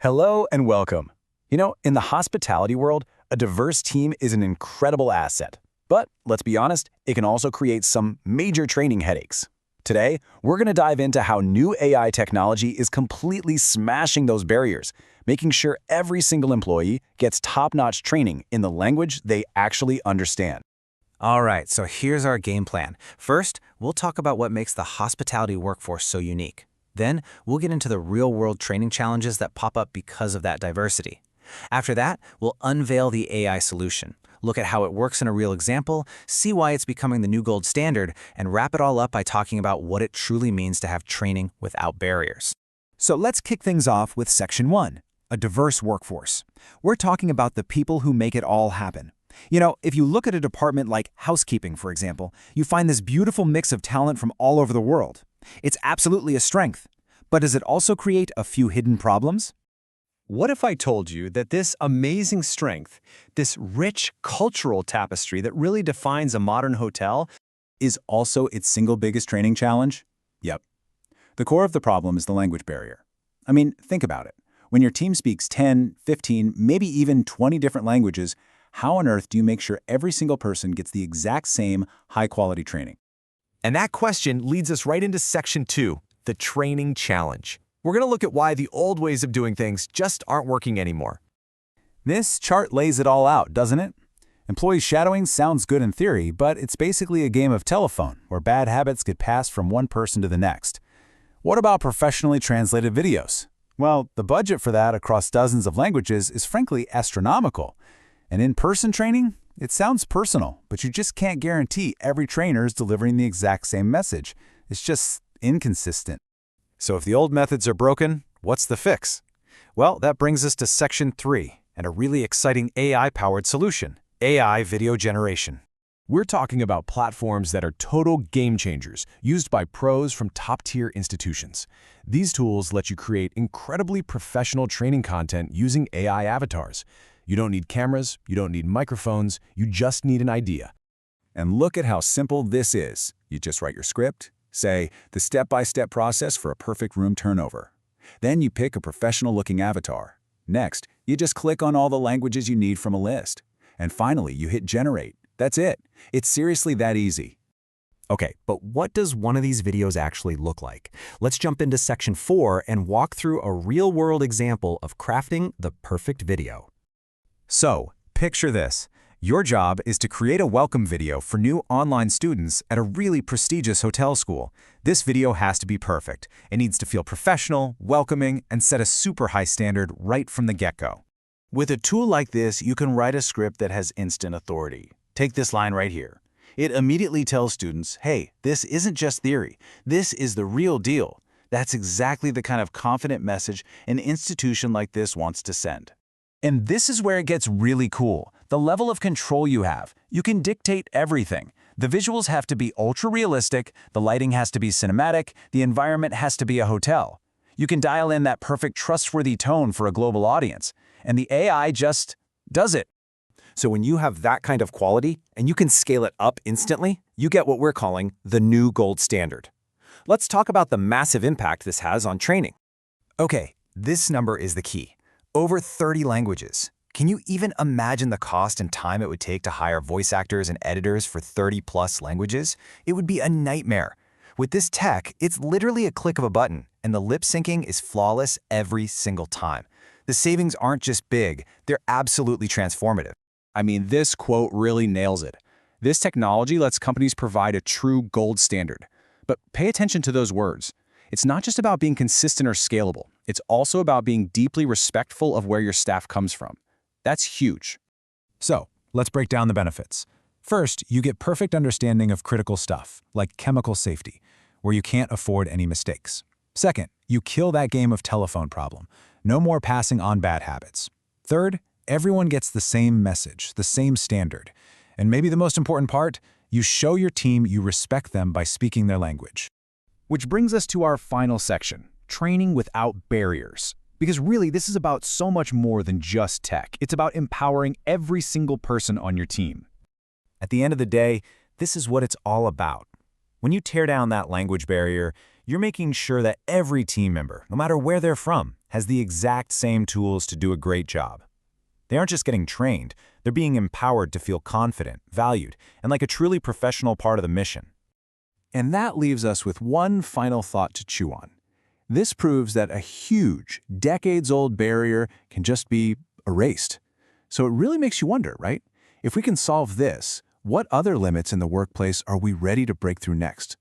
Hello and welcome. In the hospitality world, a diverse team is an incredible asset. But let's be honest, it can also create some major training headaches. Today, we're going to dive into how new AI technology is completely smashing those barriers, making sure every single employee gets top-notch training in the language they actually understand. All right, so here's our game plan. First, we'll talk about what makes the hospitality workforce so unique. Then, we'll get into the real-world training challenges that pop up because of that diversity. After that, we'll unveil the AI solution, look at how it works in a real example, see why it's becoming the new gold standard, and wrap it all up by talking about what it truly means to have training without barriers. So let's kick things off with Section 1, a diverse workforce. We're talking about the people who make it all happen. If you look at a department like housekeeping, for example, you find this beautiful mix of talent from all over the world. It's absolutely a strength. But does it also create a few hidden problems? What if I told you that this amazing strength, this rich cultural tapestry that really defines a modern hotel, Is also its single biggest training challenge? Yep. The core of the problem is the language barrier. Think about it. When your team speaks 10, 15, maybe even 20 different languages, how on earth do you make sure every single person gets the exact same high-quality training? And that question leads us right into Section 2, the training challenge. We're going to look at why the old ways of doing things just aren't working anymore. This chart lays it all out, doesn't it? Employee shadowing sounds good in theory, but it's basically a game of telephone where bad habits get passed from one person to the next. What about professionally translated videos? Well, the budget for that across dozens of languages is frankly astronomical. And in-person training? It sounds personal, but you just can't guarantee every trainer is delivering the exact same message. It's just inconsistent. So if the old methods are broken, what's the fix? Well, that brings us to Section 3 and a really exciting AI-powered solution, AI video generation. We're talking about platforms that are total game changers, used by pros from top-tier institutions. These tools let you create incredibly professional training content using AI avatars. You don't need cameras, you don't need microphones, you just need an idea. And look at how simple this is. You just write your script, say, the step-by-step process for a perfect room turnover. Then you pick a professional-looking avatar. Next, you just click on all the languages you need from a list. And finally, you hit generate. That's it. It's seriously that easy. Okay, but what does one of these videos actually look like? Let's jump into Section 4 and walk through a real-world example of crafting the perfect video. So, picture this. Your job is to create a welcome video for new online students at a really prestigious hotel school. This video has to be perfect. It needs to feel professional, welcoming, and set a super high standard right from the get-go. With a tool like this, you can write a script that has instant authority. Take this line right here. It immediately tells students, hey, this isn't just theory. This is the real deal. That's exactly the kind of confident message an institution like this wants to send. And this is where it gets really cool. The level of control you have. You can dictate everything. The visuals have to be ultra-realistic, the lighting has to be cinematic, the environment has to be a hotel. You can dial in that perfect trustworthy tone for a global audience. And the AI just does it. So when you have that kind of quality and you can scale it up instantly, you get what we're calling the new gold standard. Let's talk about the massive impact this has on training. Okay, this number is the key. Over 30 languages. Can you even imagine the cost and time it would take to hire voice actors and editors for 30+ languages? It would be a nightmare. With this tech, it's literally a click of a button, and the lip syncing is flawless every single time. The savings aren't just big, they're absolutely transformative. This quote really nails it. This technology lets companies provide a true gold standard. But pay attention to those words. It's not just about being consistent or scalable. It's also about being deeply respectful of where your staff comes from. That's huge. So, let's break down the benefits. First, you get perfect understanding of critical stuff, like chemical safety, where you can't afford any mistakes. Second, you kill that game of telephone problem. No more passing on bad habits. Third, everyone gets the same message, the same standard. And maybe the most important part, you show your team you respect them by speaking their language. Which brings us to our final section, training without barriers. Because really, this is about so much more than just tech. It's about empowering every single person on your team. At the end of the day, this is what it's all about. When you tear down that language barrier, You're making sure that every team member, no matter where they're from, has the exact same tools to do a great job. They aren't just getting trained, they're being empowered to feel confident, valued, and like a truly professional part of the mission. And that leaves us with one final thought to chew on. This proves that a huge, decades-old barrier can just be erased. So it really makes you wonder, right? If we can solve this, what other limits in the workplace are we ready to break through next?